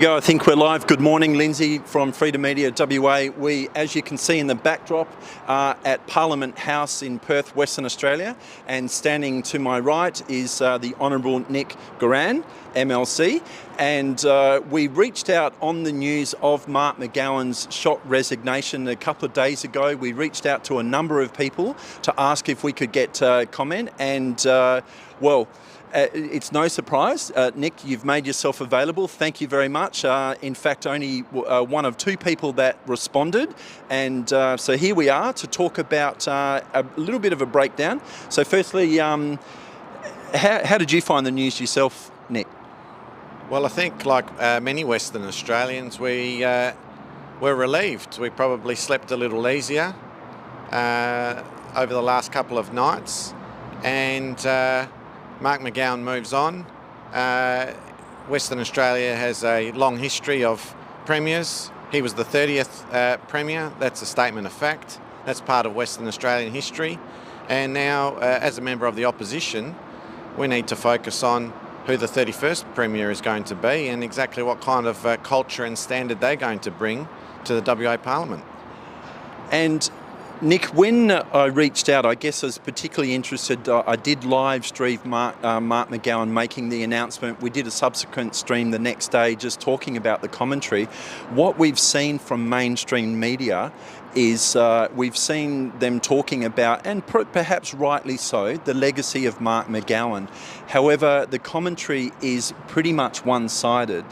Go. I think we're live. Good morning, Lindsay from Freedom Media WA. We, as you can see in the backdrop, are at Parliament House in Perth, Western Australia, and standing to my right is the Honourable Nick Goiran, MLC, and we reached out on the news of Mark McGowan's shot resignation a couple of days ago. We reached out to a number of people to ask if we could get comment, and it's no surprise, Nick, you've made yourself available. Thank you very much. In fact, only one of two people that responded. And so here we are to talk about a little bit of a breakdown. So firstly, how did you find the news yourself, Nick? Well, I think like many Western Australians, we were relieved. We probably slept a little easier over the last couple of nights. And Mark McGowan moves on. Western Australia has a long history of premiers. He was the 30th premier. That's a statement of fact. That's part of Western Australian history. And now, as a member of the opposition, we need to focus on who the 31st premier is going to be and exactly what kind of culture and standard they're going to bring to the WA Parliament. And Nick, when I reached out, I guess I was particularly interested. I did live stream Mark McGowan making the announcement. We did a subsequent stream the next day just talking about the commentary. What we've seen from mainstream media is we've seen them talking about, and perhaps rightly so, the legacy of Mark McGowan. However, the commentary is pretty much one-sided.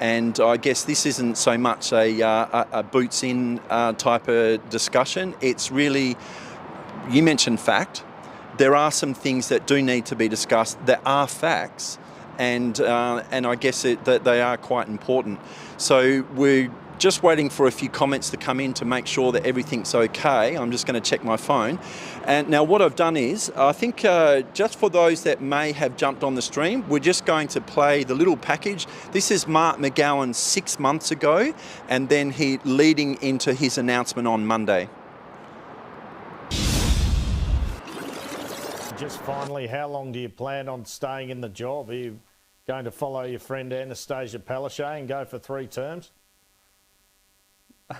And I guess this isn't so much a boots-in type of discussion. It's really, you mentioned fact. There are some things that do need to be discussed. There are facts, and I guess that they are quite important. So we're just waiting for a few comments to come in to make sure that everything's okay. I'm just going to check my phone. And now what I've done is, I think just for those that may have jumped on the stream, we're just going to play the little package. This is Mark McGowan 6 months ago, and then he leading into his announcement on Monday. Just finally, how long do you plan on staying in the job? Are you going to follow your friend Anastasia Palaszczuk and go for 3 terms?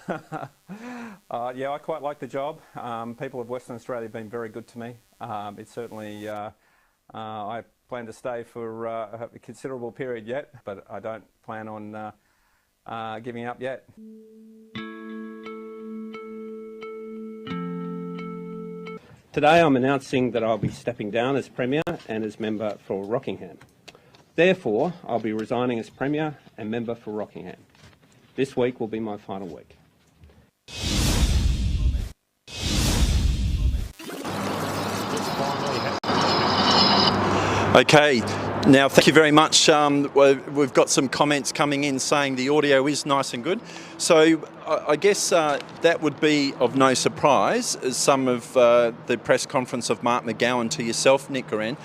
Yeah, I quite like the job. People of Western Australia have been very good to me. It's certainly, I plan to stay for a considerable period yet, but I don't plan on giving up yet. Today I'm announcing that I'll be stepping down as Premier and as Member for Rockingham. Therefore, I'll be resigning as Premier and Member for Rockingham. This week will be my final week. Okay, now thank you very much. We've got some comments coming in saying the audio is nice and good. So I guess that would be of no surprise, as some of the press conference of Mark McGowan to yourself, Nick Goiran.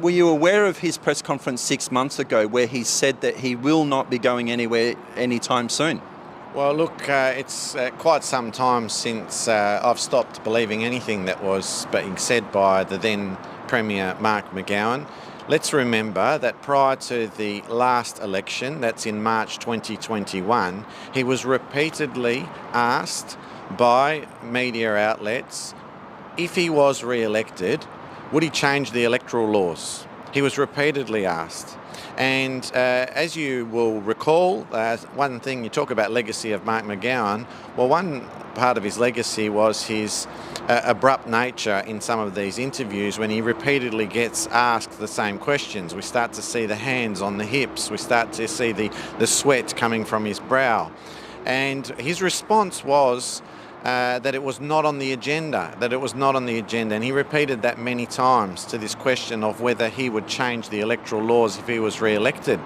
Were you aware of his press conference 6 months ago where he said that he will not be going anywhere anytime soon? Well, look, it's quite some time since I've stopped believing anything that was being said by the then Premier Mark McGowan. Let's remember that prior to the last election, that's in March 2021, he was repeatedly asked by media outlets if he was re-elected, would he change the electoral laws? He was repeatedly asked. And as you will recall, one thing, you talk about legacy of Mark McGowan, well, one part of his legacy was his abrupt nature in some of these interviews when he repeatedly gets asked the same questions. We start to see the hands on the hips, we start to see the sweat coming from his brow. And his response was that it was not on the agenda, and he repeated that many times to this question of whether he would change the electoral laws if he was re-elected.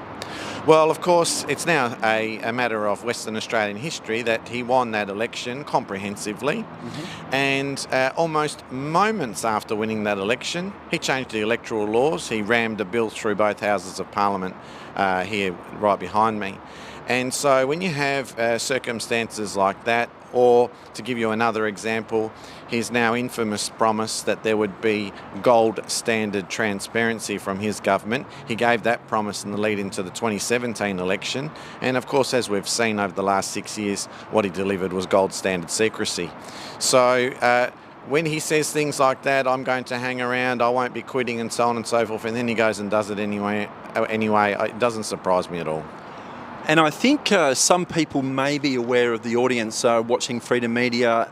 Well, of course, it's now a matter of Western Australian history that he won that election comprehensively, and almost moments after winning that election, he changed the electoral laws. He rammed a bill through both houses of Parliament here right behind me. And so when you have circumstances like that, Or, to give you another example, his now infamous promise that there would be gold standard transparency from his government. He gave that promise in the lead into the 2017 election. And of course, as we've seen over the last 6 years, what he delivered was gold standard secrecy. So when he says things like that, I'm going to hang around, I won't be quitting and so on and so forth, and then he goes and does it anyway, it doesn't surprise me at all. And I think some people may be aware of the audience watching Freedom Media.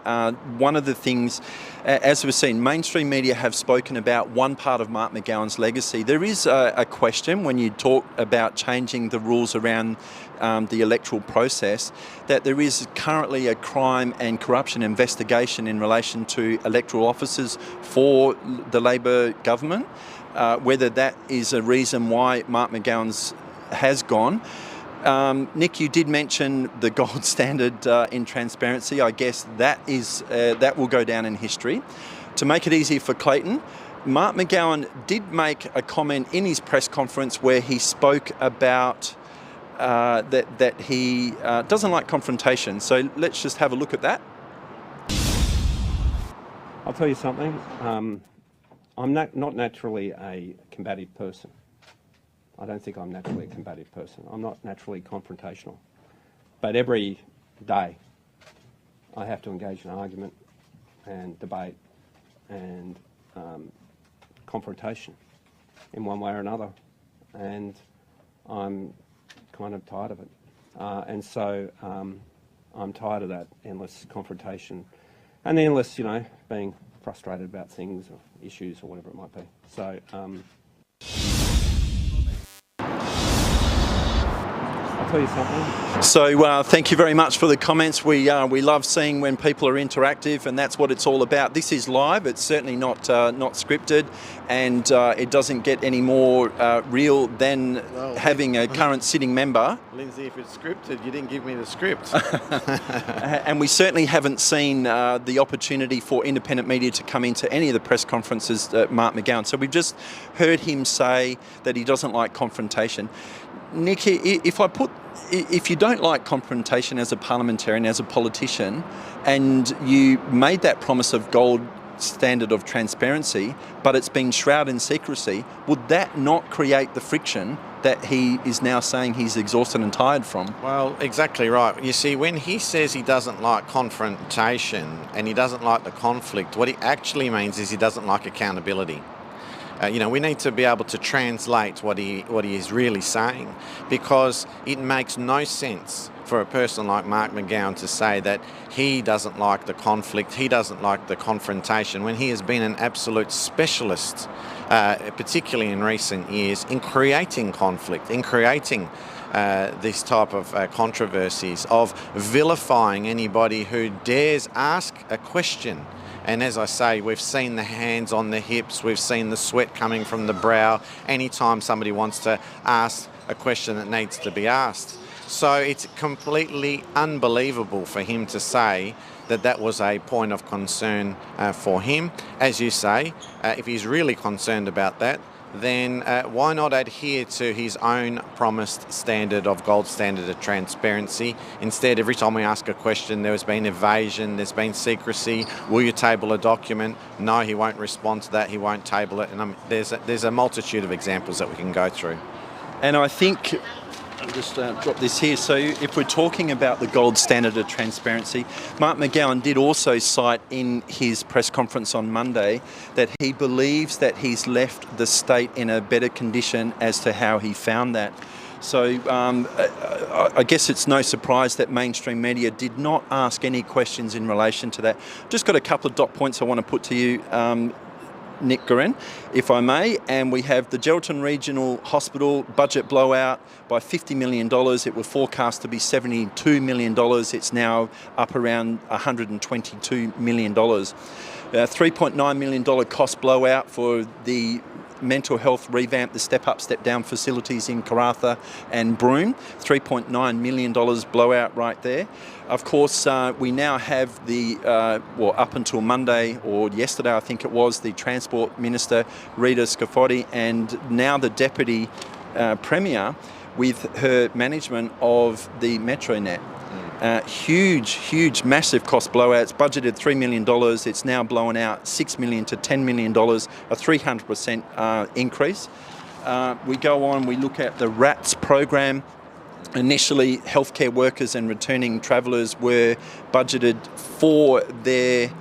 One of the things, as we've seen, mainstream media have spoken about one part of Mark McGowan's legacy. There is a question when you talk about changing the rules around the electoral process, that there is currently a crime and corruption investigation in relation to electoral officers for the Labor government. Whether that is a reason why Mark McGowan's has gone. Nick, you did mention the gold standard in transparency. I guess that will go down in history. To make it easier for Clayton, Mark McGowan did make a comment in his press conference where he spoke about that he doesn't like confrontation. So let's just have a look at that. I'll tell you something. I'm not naturally a combative person. I don't think I'm naturally a combative person. I'm not naturally confrontational. But every day I have to engage in argument and debate and confrontation in one way or another. And I'm kind of tired of it. And so I'm tired of that endless confrontation and the endless, being frustrated about things or issues or whatever it might be. So I'll tell you something. So thank you very much for the comments. We love seeing when people are interactive, and that's what it's all about. This is live. It's certainly not scripted, and it doesn't get any more real than having a current sitting member. Lindsay, if it's scripted, you didn't give me the script. And we certainly haven't seen the opportunity for independent media to come into any of the press conferences at Mark McGowan. So we've just heard him say that he doesn't like confrontation. Nick, if you don't like confrontation as a parliamentarian, as a politician, and you made that promise of gold standard of transparency, but it's been shrouded in secrecy, would that not create the friction that he is now saying he's exhausted and tired from? Well, exactly right. You see, when he says he doesn't like confrontation and he doesn't like the conflict, what he actually means is he doesn't like accountability. We need to be able to translate what he is really saying, because it makes no sense for a person like Mark McGowan to say that he doesn't like the conflict, he doesn't like the confrontation, when he has been an absolute specialist, particularly in recent years, in creating conflict, in creating this type of controversies, of vilifying anybody who dares ask a question. And as I say, we've seen the hands on the hips, we've seen the sweat coming from the brow anytime somebody wants to ask a question that needs to be asked. So it's completely unbelievable for him to say that that was a point of concern for him. As you say, if he's really concerned about that, then why not adhere to his own promised standard of gold standard of transparency? Instead, every time we ask a question, there has been evasion, there's been secrecy. Will you table a document? No, he won't respond to that, he won't table it. And there's a multitude of examples that we can go through. And I think, I'll just drop this here. So if we're talking about the gold standard of transparency, Mark McGowan did also cite in his press conference on Monday that he believes that he's left the state in a better condition as to how he found that. So I guess it's no surprise that mainstream media did not ask any questions in relation to that. Just got a couple of dot points I want to put to you, Nick Goiran, if I may, and we have the Geraldton Regional Hospital budget blowout by $50 million. It was forecast to be $72 million. It's now up around $122 million. $3.9 million cost blowout for the mental health revamp, the step up, step down facilities in Karratha and Broome. $3.9 million blowout right there. Of course, we now have the, up until Monday or yesterday, I think it was, the Transport Minister, Rita Scaffotti, and now the Deputy Premier with her management of the Metronet. Huge, massive cost blowouts. Budgeted $3 million. It's now blowing out $6 million to $10 million, a 300% increase. We go on, we look at the RATS program. Initially, healthcare workers and returning travellers were budgeted for their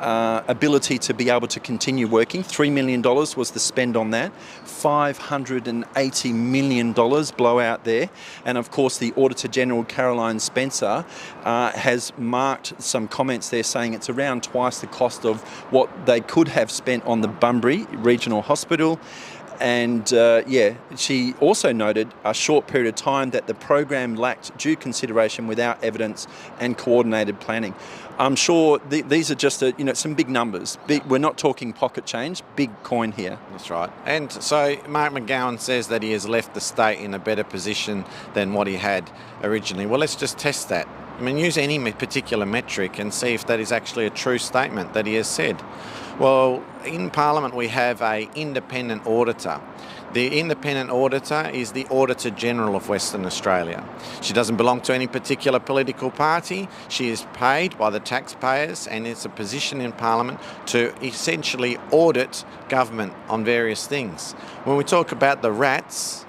ability to be able to continue working. $3 million was the spend on that. $580 million blowout there. And of course, the Auditor General, Caroline Spencer, has marked some comments there saying it's around twice the cost of what they could have spent on the Bunbury Regional Hospital. And she also noted a short period of time that the program lacked due consideration without evidence and coordinated planning. I'm sure these are just some big numbers. We're not talking pocket change, big coin here. That's right. And so Mark McGowan says that he has left the state in a better position than what he had originally. Well, let's just test that. I mean, use any particular metric and see if that is actually a true statement that he has said. Well, in Parliament we have an independent auditor. The independent auditor is the Auditor General of Western Australia. She doesn't belong to any particular political party. She is paid by the taxpayers, and it's a position in Parliament to essentially audit government on various things. When we talk about the RATS,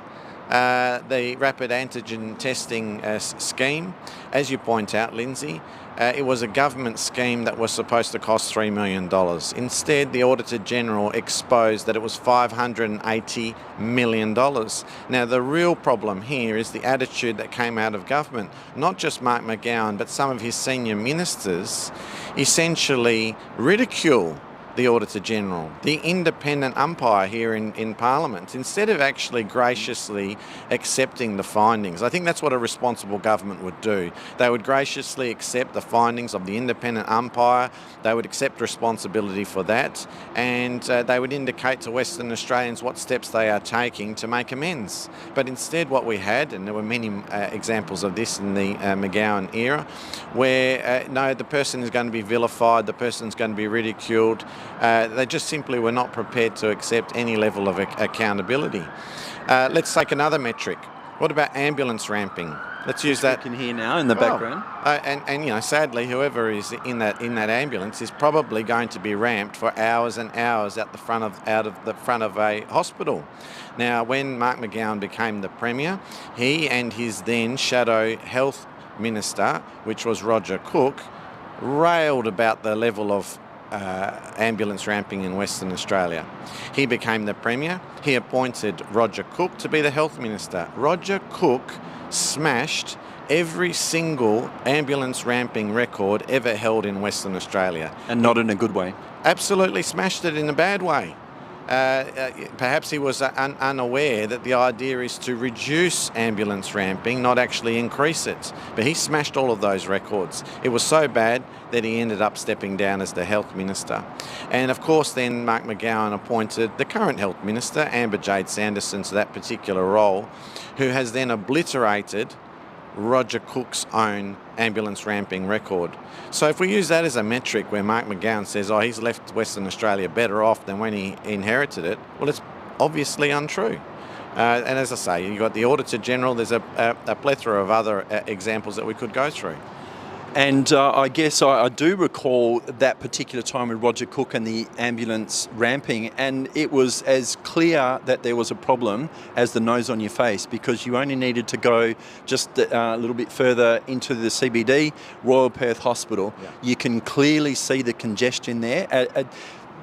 the Rapid Antigen Testing scheme, as you point out, Lindsay, it was a government scheme that was supposed to cost $3 million. Instead, the Auditor General exposed that it was $580 million. Now, the real problem here is the attitude that came out of government. Not just Mark McGowan, but some of his senior ministers essentially ridicule the Auditor General, the independent umpire here in Parliament, instead of actually graciously accepting the findings. I think that's what a responsible government would do. They would graciously accept the findings of the independent umpire, they would accept responsibility for that, and they would indicate to Western Australians what steps they are taking to make amends. But instead what we had, and there were many examples of this in the McGowan era, where no, the person is going to be vilified, the person is going to be ridiculed. They just simply were not prepared to accept any level of accountability. Let's take another metric. What about ambulance ramping? Let's use that. You can hear now in the background. And sadly, whoever is in that ambulance is probably going to be ramped for hours and hours out of the front of a hospital. Now, when Mark McGowan became the Premier, he and his then shadow health minister, which was Roger Cook, railed about the level of ambulance ramping in Western Australia. He became the Premier. He appointed Roger Cook to be the Health Minister. Roger Cook smashed every single ambulance ramping record ever held in Western Australia. And not in a good way. Absolutely smashed it in a bad way. Perhaps he was unaware that the idea is to reduce ambulance ramping, not actually increase it. But he smashed all of those records. It was so bad that he ended up stepping down as the Health Minister. And of course then Mark McGowan appointed the current Health Minister, Amber Jade Sanderson, to that particular role, who has then obliterated Roger Cook's own ambulance ramping record. So if we use that as a metric where Mark McGowan says, oh, he's left Western Australia better off than when he inherited it, well, it's obviously untrue. And as I say, you've got the Auditor General, there's a plethora of other examples that we could go through. And I guess I do recall that particular time with Roger Cook and the ambulance ramping, and it was as clear that there was a problem as the nose on your face, because you only needed to go just a little bit further into the CBD, Royal Perth Hospital. Yeah. You can clearly see the congestion there.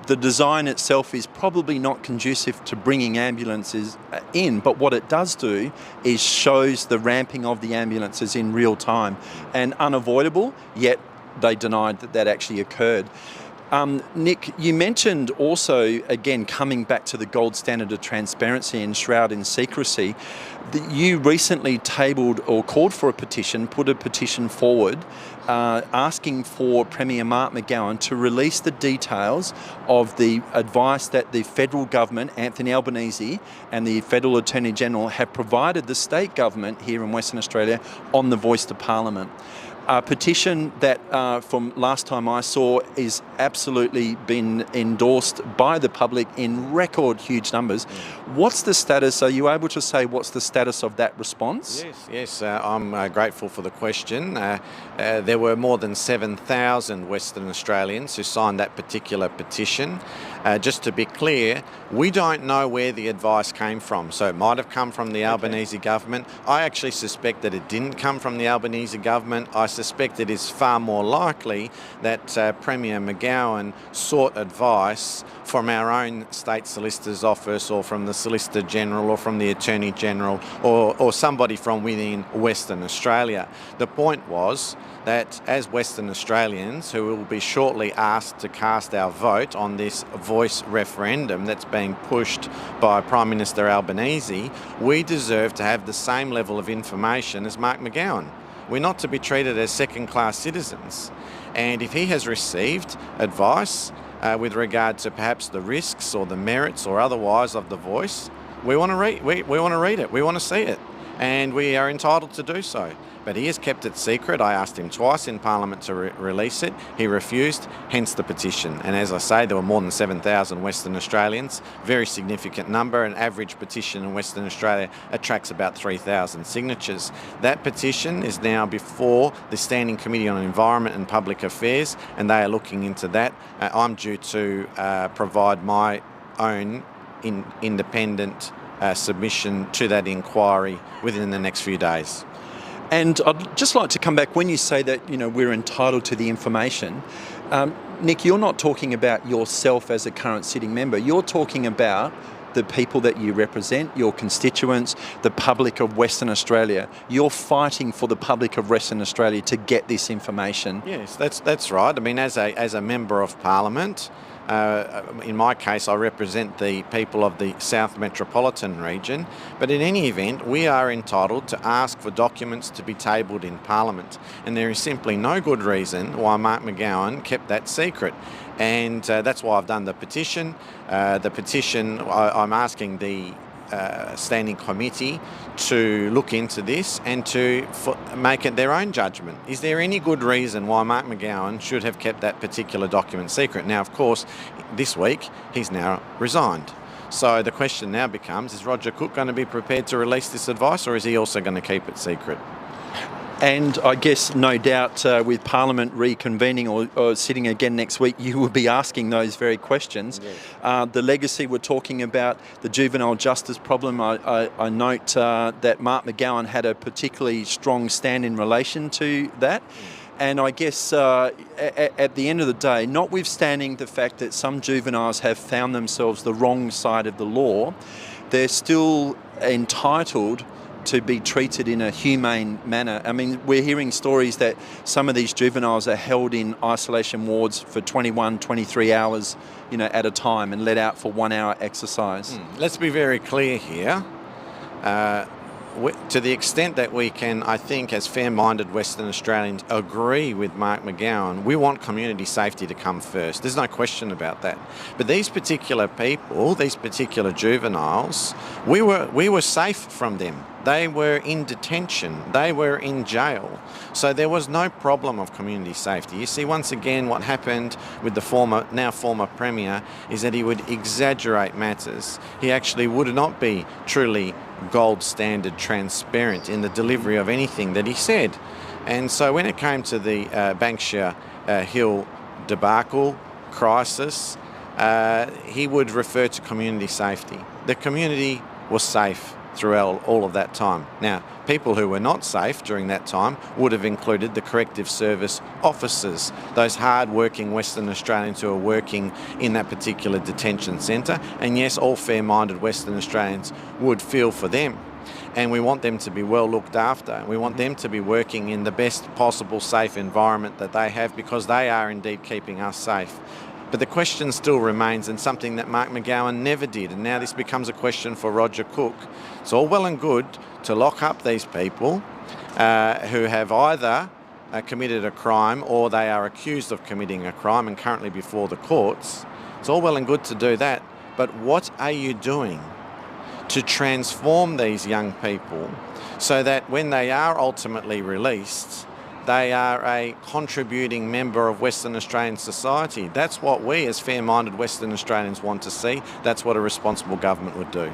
The design itself is probably not conducive to bringing ambulances in, but what it does do is shows the ramping of the ambulances in real time, and unavoidable, yet they denied that actually occurred. Nick, you mentioned also, again, coming back to the gold standard of transparency and shroud in secrecy, that you recently tabled or called for a petition, put a petition forward, asking for Premier Mark McGowan to release the details of the advice that the federal government, Anthony Albanese, and the Federal Attorney General have provided the state government here in Western Australia on the voice to Parliament. A petition that, from last time I saw, is absolutely been endorsed by the public in record huge numbers. What's the status? Are you able to say what's the status of that response? Yes. I'm grateful for the question. There were more than 7,000 Western Australians who signed that particular petition. Just to be clear, we don't know where the advice came from. So it might have come from the Albanese government. I actually suspect that it didn't come from the Albanese government. I suspect it is far more likely that Premier McGowan sought advice from our own State Solicitor's Office or from the Solicitor General or from the Attorney General or somebody from within Western Australia. The point was that as Western Australians who will be shortly asked to cast our vote on this voice referendum that's being pushed by Prime Minister Albanese, we deserve to have the same level of information as Mark McGowan. We're not to be treated as second-class citizens. And if he has received advice with regard to perhaps the risks or the merits or otherwise of the voice, we want to read it, we want to see it, and we are entitled to do so. But he has kept it secret. I asked him twice in Parliament to release it. He refused, hence the petition. And as I say, there were more than 7,000 Western Australians, very significant number. An average petition in Western Australia attracts about 3,000 signatures. That petition is now before the Standing Committee on Environment and Public Affairs, and they are looking into that. I'm due to provide my own independent submission to that inquiry within the next few days. And I'd just like to come back, when you say that, we're entitled to the information, Nick, you're not talking about yourself as a current sitting member. You're talking about the people that you represent, your constituents, the public of Western Australia. You're fighting for the public of Western Australia to get this information. Yes, that's right. I mean, as a member of Parliament, in my case, I represent the people of the South Metropolitan region, but in any event, we are entitled to ask for documents to be tabled in Parliament, and there is simply no good reason why Mark McGowan kept that secret. And that's why I've done the petition. I'm asking the Standing Committee to look into this and to make it their own judgment. Is there any good reason why Mark McGowan should have kept that particular document secret? Now, of course, this week he's now resigned. So the question now becomes, is Roger Cook going to be prepared to release this advice, or is he also going to keep it secret? And I guess, no doubt, with Parliament reconvening or sitting again next week, you will be asking those very questions. Yes. The legacy we're talking about, the juvenile justice problem, I note that Mark McGowan had a particularly strong stand in relation to that. And I guess at the end of the day, notwithstanding the fact that some juveniles have found themselves the wrong side of the law, they're still entitled to be treated in a humane manner. I mean, we're hearing stories that some of these juveniles are held in isolation wards for 21, 23 hours, at a time, and let out for 1 hour exercise. Let's be very clear here. To the extent that we can, I think, as fair-minded Western Australians, agree with Mark McGowan, we want community safety to come first. There's no question about that. But these particular people, these particular juveniles, we were safe from them. They were in detention. They were in jail. So there was no problem of community safety. You see, once again, what happened with the now former Premier is that he would exaggerate matters. He actually would not be truly gold standard transparent in the delivery of anything that he said. And so when it came to the Banksia Hill debacle, crisis, he would refer to community safety. The community was safe throughout all of that time. Now, people who were not safe during that time would have included the corrective service officers, those hard-working Western Australians who are working in that particular detention centre. And yes, all fair-minded Western Australians would feel for them. And we want them to be well looked after. We want them to be working in the best possible safe environment that they have, because they are indeed keeping us safe. But the question still remains, and something that Mark McGowan never did, and now this becomes a question for Roger Cook. It's all well and good to lock up these people who have either committed a crime or they are accused of committing a crime and currently before the courts. It's all well and good to do that, but what are you doing to transform these young people so that when they are ultimately released, They are a contributing member of Western Australian society. That's what we as fair-minded Western Australians want to see. That's what a responsible government would do.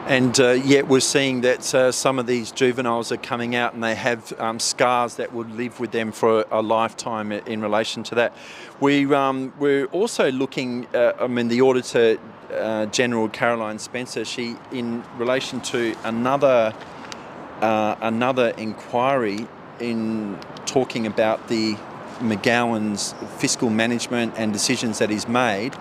And yet we're seeing that some of these juveniles are coming out and they have scars that would live with them for a lifetime in relation to that. We're also looking, the Auditor General Caroline Spencer, she, in relation to another inquiry in talking about the McGowan's fiscal management and decisions that he's made,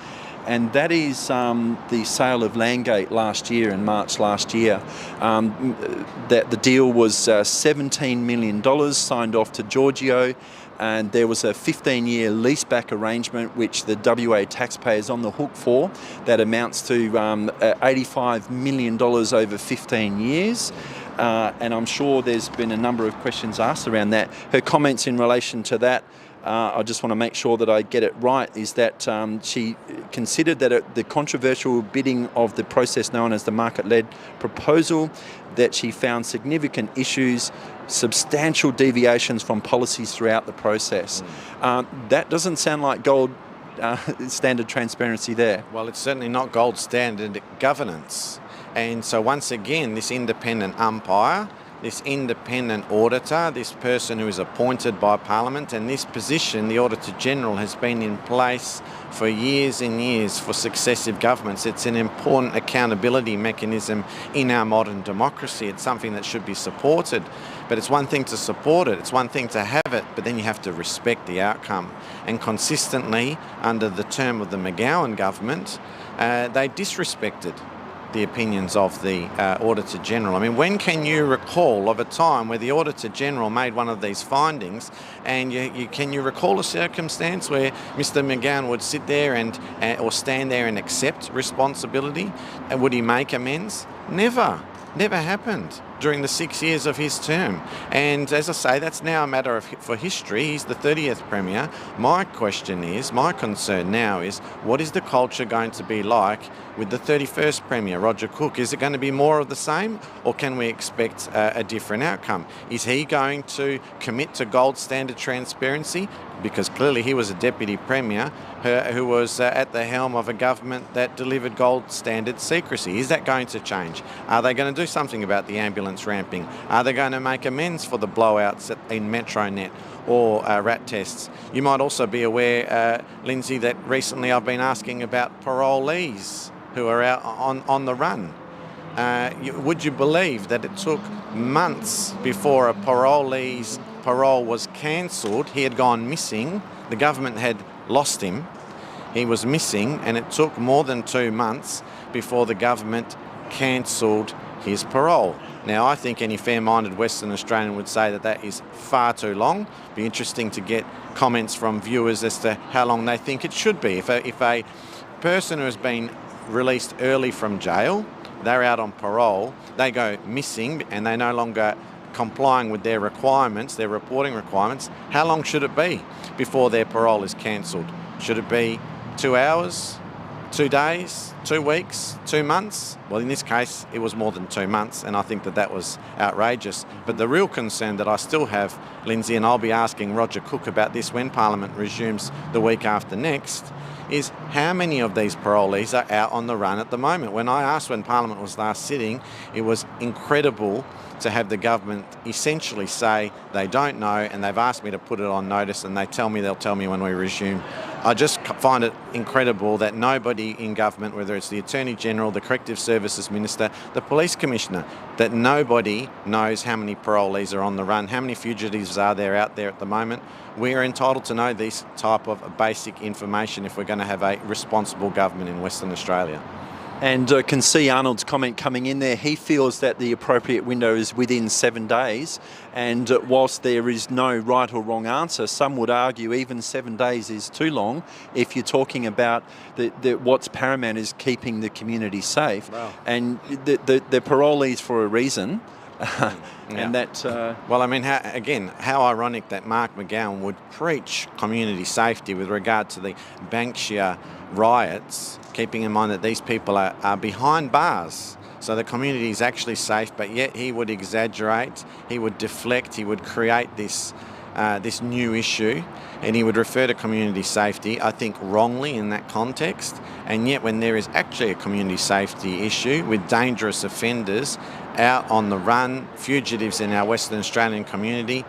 and that is the sale of Landgate last year, in March last year. That the deal was $17 million signed off to Giorgio, and there was a 15-year leaseback arrangement which the WA taxpayer is on the hook for, that amounts to $85 million over 15 years. And I'm sure there's been a number of questions asked around that. Her comments in relation to that, I just want to make sure that I get it right, is that she considered that the controversial bidding of the process known as the market-led proposal, that she found significant issues, substantial deviations from policies throughout the process. That doesn't sound like gold standard transparency there. Well, it's certainly not gold standard governance. And so once again, this independent umpire, this independent auditor, this person who is appointed by Parliament, and this position, the Auditor General, has been in place for years and years for successive governments. It's an important accountability mechanism in our modern democracy. It's something that should be supported. But it's one thing to support it, it's one thing to have it, but then you have to respect the outcome. And consistently, under the term of the McGowan government, they disrespected the opinions of the Auditor General. I mean, when can you recall of a time where the Auditor General made one of these findings, and can you recall a circumstance where Mr McGowan would sit there or stand there and accept responsibility? And would he make amends? Never. Never happened during the 6 years of his term. And as I say, that's now a matter for history. He's the 30th Premier. My concern now is, what is the culture going to be like with the 31st Premier, Roger Cook? Is it going to be more of the same, or can we expect a different outcome? Is he going to commit to gold standard transparency? Because clearly he was a Deputy Premier who was at the helm of a government that delivered gold standard secrecy. Is that going to change? Are they going to do something about the ambulance ramping? Are they going to make amends for the blowouts in Metronet or rat tests? You might also be aware, Lindsay, that recently I've been asking about parolees who are out on the run. Would you believe that it took months before a parolee's parole was cancelled? He had gone missing. The government had lost him. He was missing, and it took more than 2 months before the government cancelled his parole. Now, I think any fair-minded Western Australian would say that that is far too long. Be interesting to get comments from viewers as to how long they think it should be. If a person who has been released early from jail, they're out on parole, they go missing and they're no longer complying with their requirements, their reporting requirements, how long should it be before their parole is cancelled? Should it be 2 hours, 2 days, 2 weeks, 2 months? Well, in this case, it was more than 2 months, and I think that that was outrageous. But the real concern that I still have, Lindsay, and I'll be asking Roger Cook about this when Parliament resumes the week after next, is how many of these parolees are out on the run at the moment? When I asked when Parliament was last sitting, it was incredible to have the government essentially say they don't know, and they've asked me to put it on notice, and they'll tell me when we resume. I just find it incredible that nobody in government, whether it's the Attorney General, the Corrective Services Minister, the Police Commissioner, that nobody knows how many parolees are on the run, how many fugitives are there out there at the moment. We are entitled to know this type of basic information if we're going to have a responsible government in Western Australia. And can see Arnold's comment coming in there. He feels that the appropriate window is within 7 days. And whilst there is no right or wrong answer, some would argue even 7 days is too long if you're talking about what's paramount is keeping the community safe. Wow. And the parolees for a reason. And that... Well, I mean, how ironic that Mark McGowan would preach community safety with regard to the Banksia riots, keeping in mind that these people are behind bars. So the community is actually safe, but yet he would exaggerate, he would deflect, he would create this this new issue, and he would refer to community safety, I think wrongly in that context. And yet when there is actually a community safety issue with dangerous offenders out on the run, fugitives in our Western Australian community,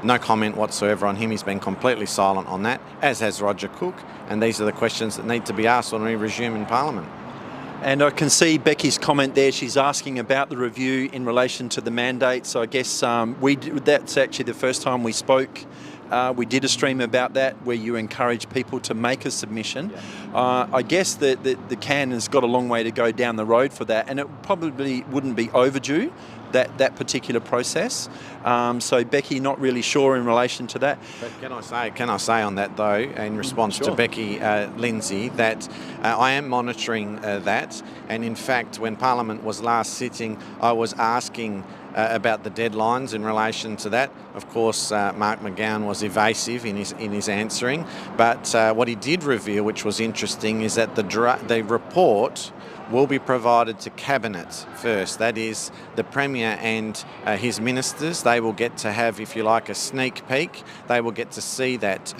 no comment whatsoever on him. He's been completely silent on that, as has Roger Cook, and these are the questions that need to be asked when we resume in Parliament. And I can see Becky's comment there. She's asking about the review in relation to the mandate. So I guess that's actually the first time we spoke. We did a stream about that where you encourage people to make a submission. I guess that the can has got a long way to go down the road for that, and it probably wouldn't be overdue, that particular process. So Becky, not really sure in relation to that. But can I say on that though, in response to Becky, Lindsay, that I am monitoring that, and in fact when Parliament was last sitting, I was asking about the deadlines in relation to that. Of course, Mark McGowan was evasive in his answering, but what he did reveal, which was interesting, is that the report will be provided to Cabinet first. That is, the Premier and his ministers, they will get to have, if you like, a sneak peek. They will get to see that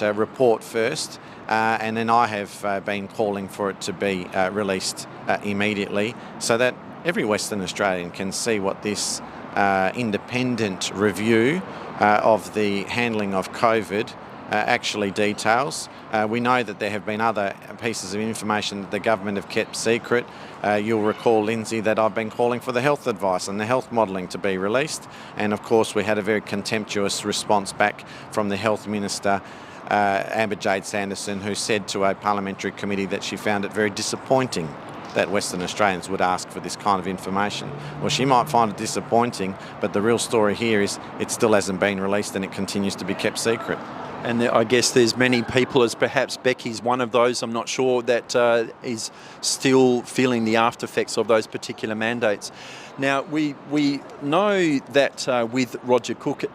report first. And then I have been calling for it to be released immediately, so that every Western Australian can see what this independent review of the handling of COVID actually details. We know that there have been other pieces of information that the government have kept secret. You'll recall, Lindsay, that I've been calling for the health advice and the health modelling to be released. And of course, we had a very contemptuous response back from the Health Minister, Amber Jade Sanderson, who said to a parliamentary committee that she found it very disappointing that Western Australians would ask for this kind of information. Well, she might find it disappointing, but the real story here is it still hasn't been released and it continues to be kept secret. And I guess there's many people, as perhaps Becky's one of those, I'm not sure, that is still feeling the after effects of those particular mandates. Now, we know that with Roger Cook...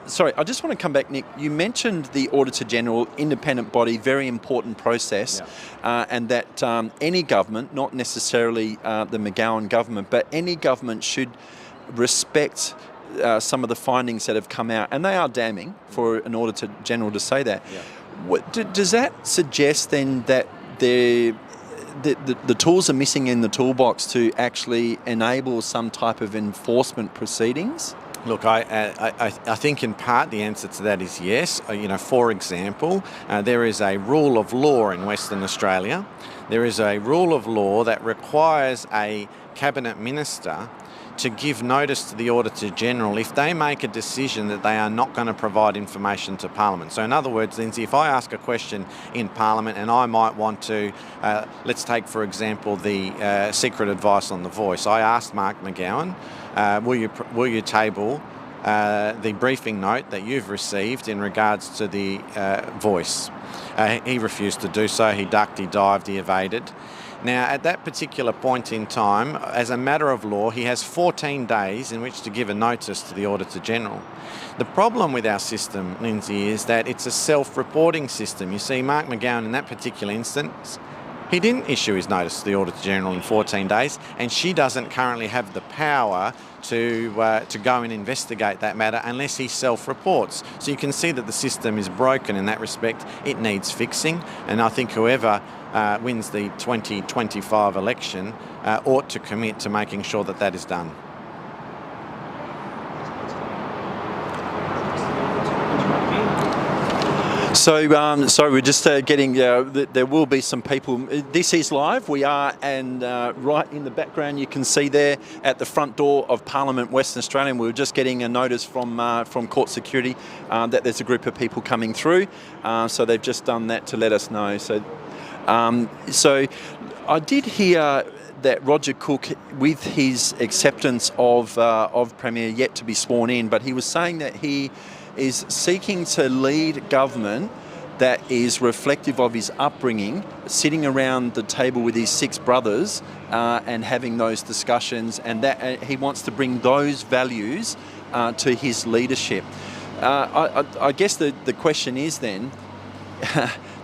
sorry, I just want to come back, Nick. You mentioned the Auditor-General, independent body, very important process, and that any government, not necessarily the McGowan government, but any government should respect some of the findings that have come out, and they are damning for an Auditor-General to say that. Does that suggest then that the tools are missing in the toolbox to actually enable some type of enforcement proceedings? Look, I think in part the answer to that is yes. For example, there is a rule of law in Western Australia. There is a rule of law that requires a Cabinet Minister to give notice to the Auditor-General if they make a decision that they are not going to provide information to Parliament. So in other words, Lindsay, if I ask a question in Parliament and I might want to, let's take for example the secret advice on the Voice. I asked Mark McGowan, will you table the briefing note that you've received in regards to the Voice? He refused to do so. He ducked, he dived, he evaded. Now, at that particular point in time, as a matter of law, he has 14 days in which to give a notice to the Auditor-General. The problem with our system, Lindsay, is that it's a self-reporting system. You see, Mark McGowan, in that particular instance, he didn't issue his notice to the Auditor-General in 14 days, and she doesn't currently have the power to go and investigate that matter unless he self-reports. So you can see that the system is broken in that respect. It needs fixing, and I think whoever wins the 2025 election ought to commit to making sure that that is done. So we're just getting, there will be some people. This is live. We are, and right in the background you can see there at the front door of Parliament, Western Australia. We were just getting a notice from court security that there's a group of people coming through. So they've just done that to let us know. So I did hear that Roger Cook, with his acceptance of Premier, yet to be sworn in, but he was saying that he is seeking to lead government that is reflective of his upbringing, sitting around the table with his 6 brothers and having those discussions, and that he wants to bring those values to his leadership. I guess the question is then,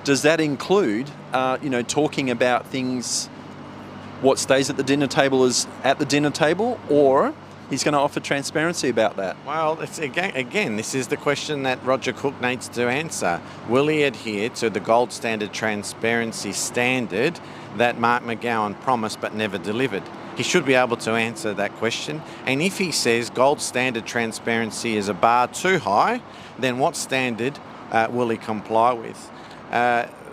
does that include, talking about things, what stays at the dinner table is at the dinner table, or he's going to offer transparency about that. Well, it's again, this is the question that Roger Cook needs to answer. Will he adhere to the gold standard transparency standard that Mark McGowan promised but never delivered? He should be able to answer that question. And if he says gold standard transparency is a bar too high, then what standard will he comply with?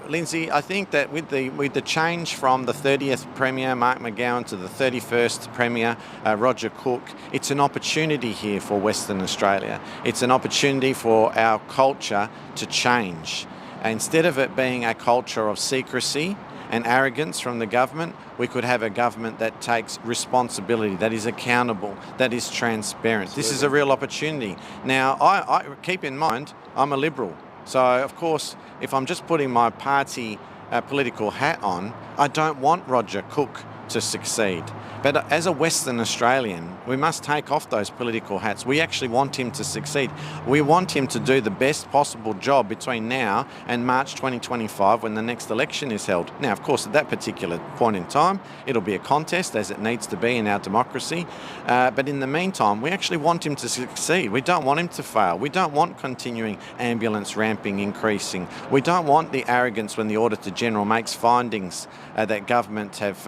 Lindsay, I think that with the change from the 30th Premier, Mark McGowan, to the 31st Premier, Roger Cook, it's an opportunity here for Western Australia. It's an opportunity for our culture to change. Instead of it being a culture of secrecy and arrogance from the government, we could have a government that takes responsibility, that is accountable, that is transparent. Absolutely. This is a real opportunity. Now, I keep in mind, I'm a Liberal. So, of course, if I'm just putting my party political hat on, I don't want Roger Cook to succeed. But as a Western Australian, we must take off those political hats. We actually want him to succeed. We want him to do the best possible job between now and March 2025 when the next election is held. Now, of course, at that particular point in time, it'll be a contest as it needs to be in our democracy. But in the meantime, we actually want him to succeed. We don't want him to fail. We don't want continuing ambulance ramping increasing. We don't want the arrogance when the Auditor General makes findings that government have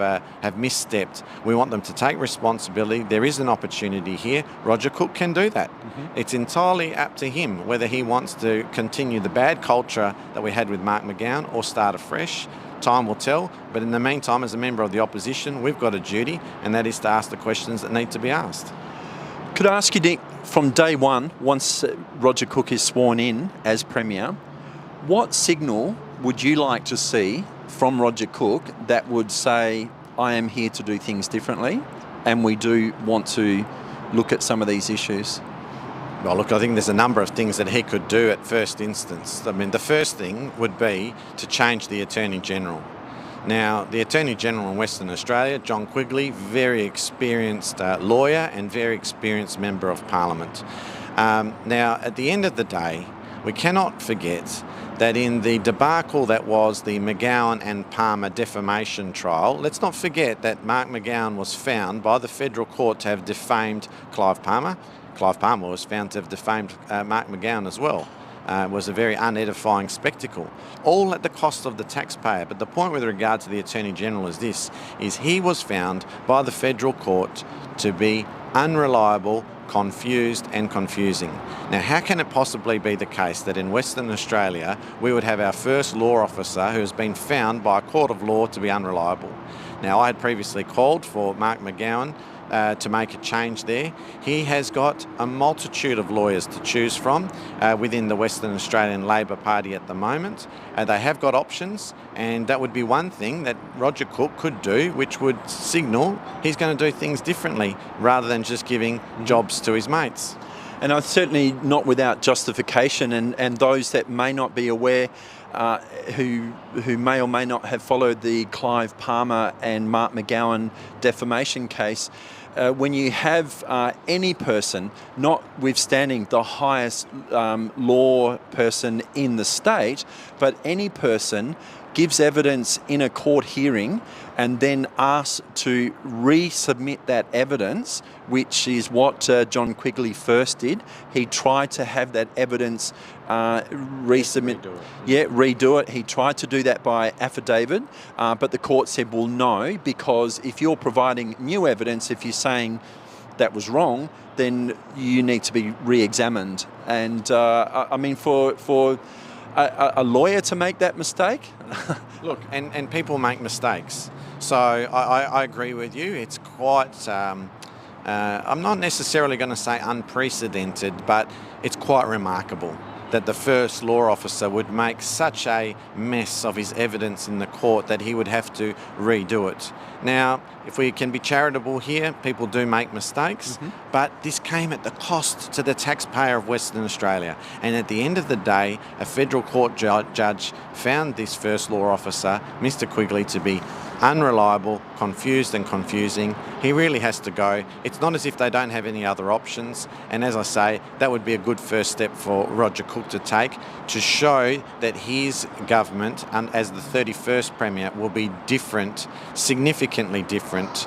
misstepped. We want them to take responsibility. There is an opportunity here. Roger Cook can do that. It's entirely up to him whether he wants to continue the bad culture that we had with Mark McGowan or start afresh. Time will tell, but in the meantime, as a member of the opposition, we've got a duty, and that is to ask the questions that need to be asked. Could I ask you, Nick, from day one, once Roger Cook is sworn in as Premier, what signal would you like to see from Roger Cook that would say, I am here to do things differently, and we do want to look at some of these issues? Well, look, I think there's a number of things that he could do at first instance. I mean, the first thing would be to change the Attorney General. Now, the Attorney General in Western Australia, John Quigley, very experienced lawyer and very experienced Member of Parliament. Now, at the end of the day, we cannot forget that in the debacle that was the McGowan and Palmer defamation trial, let's not forget that Mark McGowan was found by the federal court to have defamed Clive Palmer. Clive Palmer was found to have defamed Mark McGowan as well. It was a very unedifying spectacle, all at the cost of the taxpayer. But the point with regard to the Attorney General is this, is he was found by the federal court to be unreliable, confused and confusing. Now, how can it possibly be the case that in Western Australia we would have our first law officer who has been found by a court of law to be unreliable? Now, I had previously called for Mark McGowan to make a change there. He has got a multitude of lawyers to choose from within the Western Australian Labor Party at the moment. They have got options, and that would be one thing that Roger Cook could do, which would signal he's going to do things differently rather than just giving jobs to his mates. And I'm certainly not without justification, and those that may not be aware, who may or may not have followed the Clive Palmer and Mark McGowan defamation case, when you have any person, notwithstanding the highest law person in the state, but any person gives evidence in a court hearing and then asks to resubmit that evidence, which is what John Quigley first did. He tried to have that evidence redo it. He tried to do that by affidavit, but the court said, well, no, because if you're providing new evidence, if you're saying that was wrong, then you need to be re-examined. And I mean, for a lawyer to make that mistake? Look, and people make mistakes. So I agree with you. It's quite, I'm not necessarily going to say unprecedented, but it's quite remarkable that the first law officer would make such a mess of his evidence in the court that he would have to redo it. Now, if we can be charitable here, people do make mistakes, but this came at the cost to the taxpayer of Western Australia. And at the end of the day, a federal court judge found this first law officer, Mr. Quigley, to be unreliable, confused and confusing. He really has to go. It's not as if they don't have any other options. And as I say, that would be a good first step for Roger Cook to take to show that his government, and as the 31st Premier, will be different, significantly different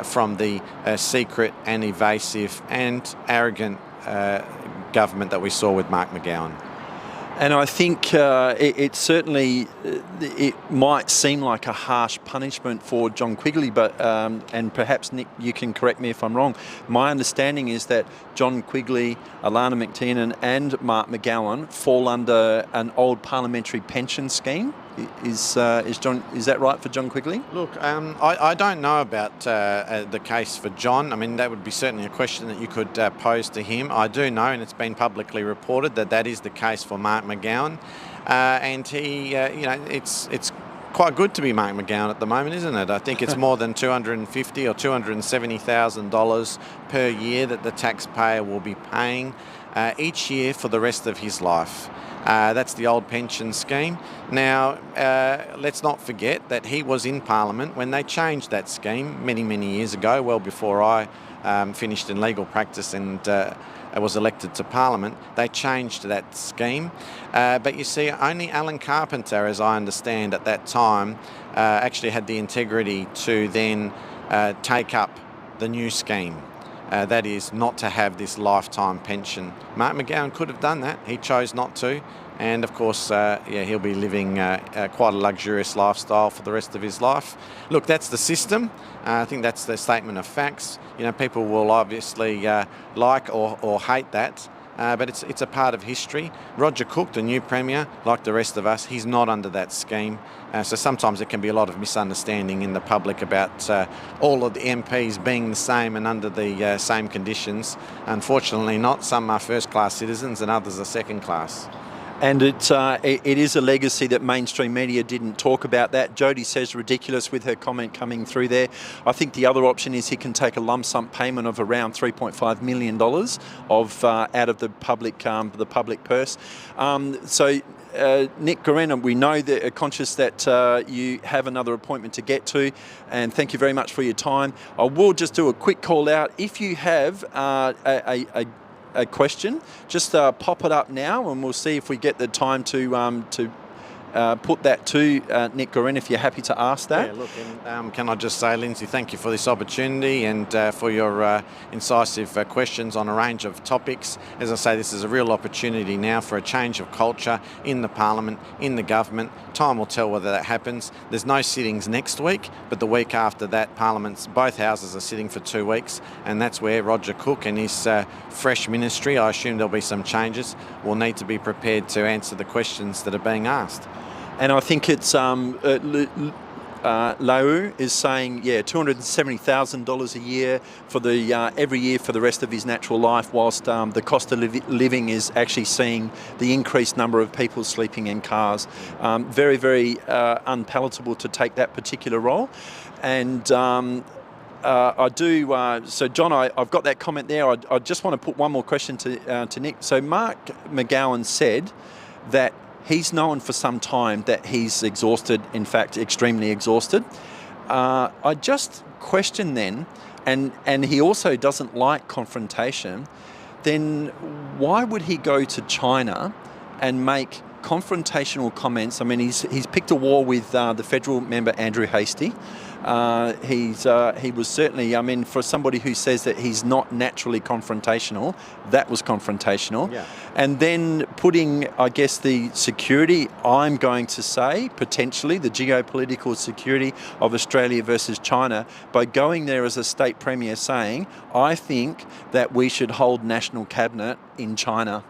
from the secret and evasive and arrogant government that we saw with Mark McGowan. And I think it certainly it might seem like a harsh punishment for John Quigley, but and perhaps Nick, you can correct me if I'm wrong. My understanding is that John Quigley, Alana McTiernan, and Mark McGowan fall under an old parliamentary pension scheme. Is that right for John Quigley? Look, I don't know about the case for John. I mean, that would be certainly a question that you could pose to him. I do know, and it's been publicly reported, that that is the case for Mark McGowan, and he, it's quite good to be Mark McGowan at the moment, isn't it? I think it's more than $250,000 or $270,000 per year that the taxpayer will be paying each year for the rest of his life. That's the old pension scheme. Now, let's not forget that he was in Parliament when they changed that scheme many, many years ago, well before I finished in legal practice and was elected to Parliament. They changed that scheme. But you see, only Alan Carpenter, as I understand at that time, actually had the integrity to then take up the new scheme. That is, not to have this lifetime pension. Mark McGowan could have done that. He chose not to. And of course, he'll be living quite a luxurious lifestyle for the rest of his life. Look, that's the system. I think that's the statement of facts. You know, people will obviously like or hate that. But it's a part of history. Roger Cook, the new Premier, like the rest of us, he's not under that scheme. So sometimes there can be a lot of misunderstanding in the public about all of the MPs being the same and under the same conditions. Unfortunately not. Some are first-class citizens and others are second-class. And it is a legacy that mainstream media didn't talk about that. Jodie says ridiculous with her comment coming through there. I think the other option is he can take a lump sum payment of around $3.5 million out of the public purse. Nick Goiran, we know that conscious that you have another appointment to get to, and thank you very much for your time. I will just do a quick call out. If you have a question, just pop it up now and we'll see if we get the time to put that to Nick Goiran, if you're happy to ask that. Yeah, look, and can I just say, Lindsay, thank you for this opportunity and for your incisive questions on a range of topics. As I say, this is a real opportunity now for a change of culture in the Parliament, in the government. Time will tell whether that happens. There's no sittings next week, but the week after that, Parliament's both houses are sitting for 2 weeks, and that's where Roger Cook and his fresh ministry, I assume there'll be some changes, will need to be prepared to answer the questions that are being asked. And I think it's Lau is saying, $270,000 a year for the every year for the rest of his natural life, whilst the cost of living is actually seeing the increased number of people sleeping in cars. Very, very unpalatable to take that particular role. And I do. So, John, I've got that comment there. I just want to put one more question to Nick. So, Mark McGowan said that he's known for some time that he's exhausted, in fact, extremely exhausted. I just question then, and he also doesn't like confrontation, then why would he go to China and make confrontational comments? I mean, he's picked a war with the federal member Andrew Hastie. He was certainly, I mean, for somebody who says that he's not naturally confrontational, that was confrontational. Yeah. And then putting, I guess, the security, I'm going to say, potentially, the geopolitical security of Australia versus China, by going there as a state premier saying, I think that we should hold national cabinet in China.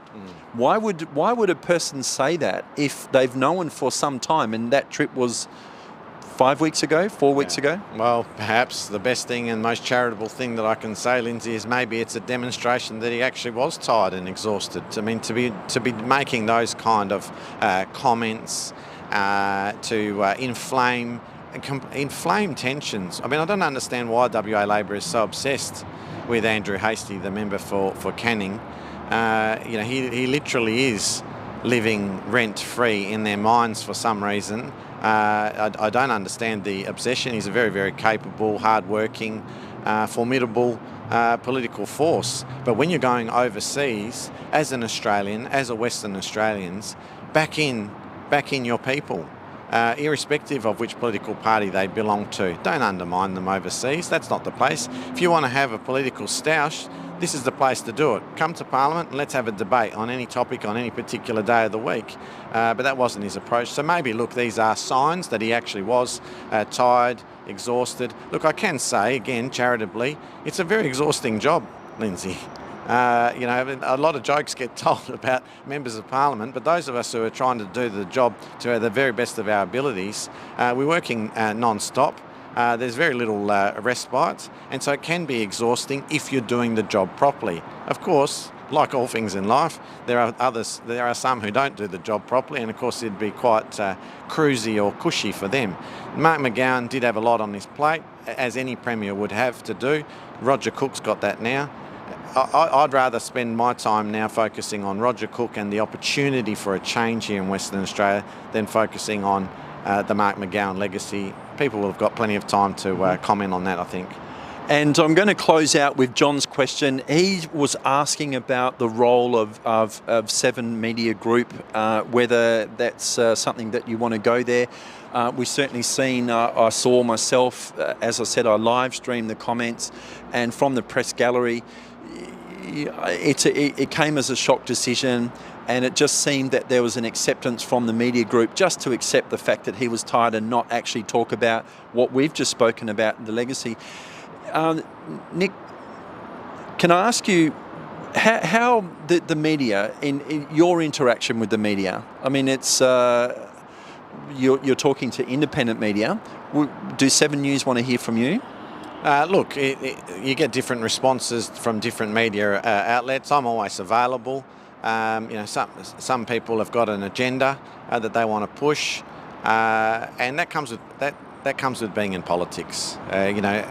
Why would a person say that if they've known for some time, and that trip was 5 weeks ago, 4 weeks ago? Well, perhaps the best thing and most charitable thing that I can say, Lindsay, is maybe it's a demonstration that he actually was tired and exhausted. I mean, to be making those kind of comments to inflame tensions. I mean, I don't understand why WA Labor is so obsessed with Andrew Hastie, the member for Canning. He literally is living rent-free in their minds for some reason. I don't understand the obsession. He's a very, very capable, hard-working, formidable political force. But when you're going overseas, as an Australian, as a Western Australians, back in your people. irrespective of which political party they belong to. Don't undermine them overseas. That's not the place. If you want to have a political stoush, this is the place to do it. Come to Parliament and let's have a debate on any topic on any particular day of the week. But that wasn't his approach. So maybe, look, these are signs that he actually was tired, exhausted. Look, I can say, again, charitably, it's a very exhausting job, Lindsay. You know, a lot of jokes get told about members of Parliament, but those of us who are trying to do the job to the very best of our abilities, we're working non-stop. There's very little respite, and so it can be exhausting if you're doing the job properly. Of course, like all things in life, there are some who don't do the job properly, and of course it'd be quite cruisy or cushy for them. Mark McGowan did have a lot on his plate, as any Premier would have to do. Roger Cook's got that now. I'd rather spend my time now focusing on Roger Cook and the opportunity for a change here in Western Australia than focusing on the Mark McGowan legacy. People have got plenty of time to comment on that, I think. And I'm going to close out with John's question. He was asking about the role of Seven Media Group, whether that's something that you want to go there. We've certainly seen, I saw myself, as I said, I live streamed the comments, and from the press gallery, it came as a shock decision, and it just seemed that there was an acceptance from the media group just to accept the fact that he was tired and not actually talk about what we've just spoken about, the legacy. Nick, can I ask you how the media, in your interaction with the media, I mean, it's you're talking to independent media. Do 7 News want to hear from you? Look, you get different responses from different media outlets. I'm always available. You know, some people have got an agenda that they want to push, and that comes with being in politics. You know,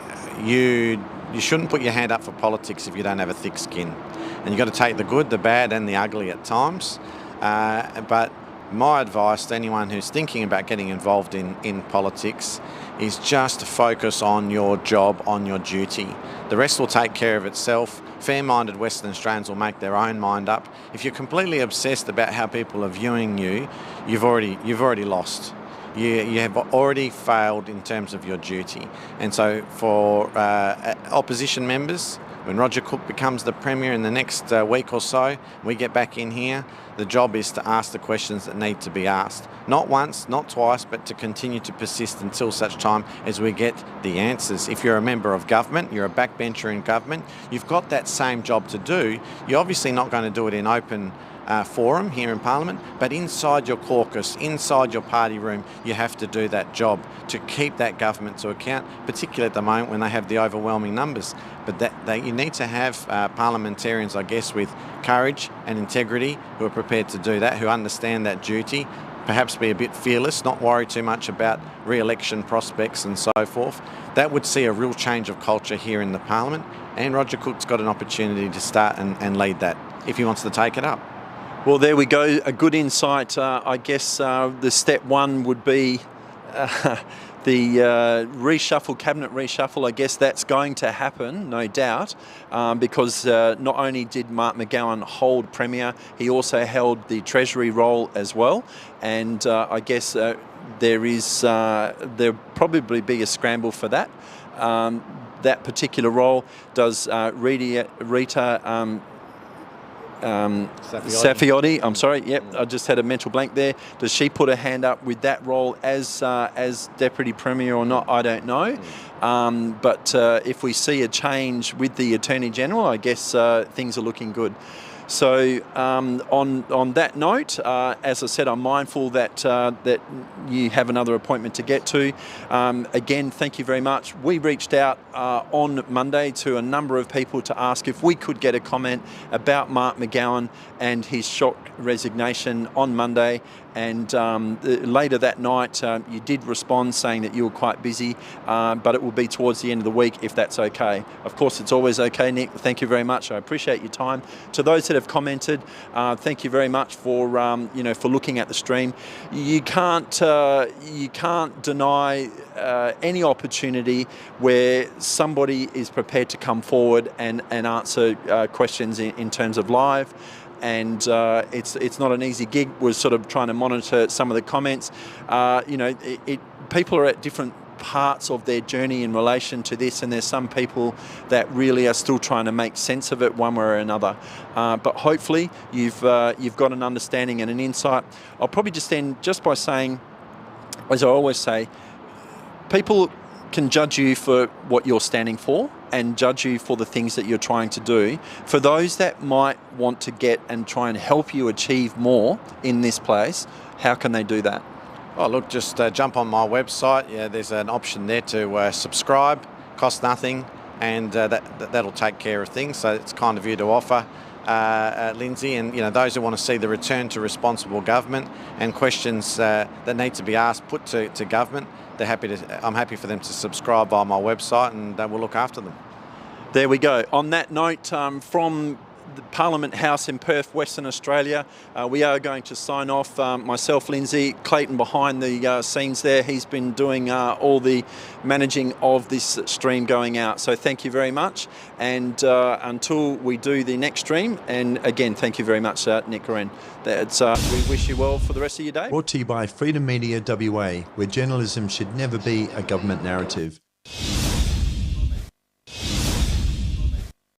you shouldn't put your hand up for politics if you don't have a thick skin, and you've got to take the good, the bad, and the ugly at times. But my advice to anyone who's thinking about getting involved in politics is just to focus on your job, on your duty. The rest will take care of itself. Fair-minded Western Australians will make their own mind up. If you're completely obsessed about how people are viewing you, you've already lost. You have already failed in terms of your duty. And so for opposition members, when Roger Cook becomes the Premier in the next week or so, we get back in here, the job is to ask the questions that need to be asked. Not once, not twice, but to continue to persist until such time as we get the answers. If you're a member of government, you're a backbencher in government, you've got that same job to do. You're obviously not going to do it in open forum here in Parliament, but inside your caucus, inside your party room, you have to do that job to keep that government to account, particularly at the moment when they have the overwhelming numbers. But you need to have parliamentarians, I guess, with courage and integrity who are prepared to do that, who understand that duty, perhaps be a bit fearless, not worry too much about re-election prospects and so forth. That would see a real change of culture here in the Parliament, and Roger Cook's got an opportunity to start and lead that if he wants to take it up. Well, there we go. A good insight. I guess the step one would be the cabinet reshuffle. I guess that's going to happen, no doubt, because not only did Mark McGowan hold Premier, he also held the Treasury role as well. And I guess there'll probably be a scramble for that. That particular role. Does Rita Saffioti, I'm sorry, yep, I just had a mental blank there. Does she put her hand up with that role as Deputy Premier or not? I don't know. But if we see a change with the Attorney General, I guess things are looking good. So on that note, as I said, I'm mindful that you have another appointment to get to. Again, thank you very much. We reached out on Monday to a number of people to ask if we could get a comment about Mark McGowan and his shock resignation on Monday. And later that night, you did respond saying that you were quite busy, but it will be towards the end of the week if that's okay. Of course, it's always okay, Nick. Thank you very much. I appreciate your time. To those that have commented, thank you very much for for looking at the stream. You can't deny any opportunity where somebody is prepared to come forward and answer questions in terms of live. and it's not an easy gig. We're sort of trying to monitor some of the comments. People are at different parts of their journey in relation to this, and there's some people that really are still trying to make sense of it one way or another. But hopefully you've got an understanding and an insight. I'll probably just end just by saying, as I always say, people can judge you for what you're standing for and judge you for the things that you're trying to do. For those that might want to get and try and help you achieve more in this place, how can they do that? Oh, look, just jump on my website. Yeah, there's an option there to subscribe, costs nothing, and that'll take care of things. So it's kind of you to offer, Lindsay, and those who want to see the return to responsible government and questions that need to be asked put to government. I'm happy for them to subscribe via my website, and we'll look after them. There we go. On that note, from the Parliament House in Perth, Western Australia, we are going to sign off. Myself, Lindsay, Clayton behind the scenes there. He's been doing all the managing of this stream going out. So thank you very much. And until we do the next stream, and again, thank you very much, Nick Goiran. We wish you well for the rest of your day. Brought to you by Freedom Media WA, where journalism should never be a government narrative.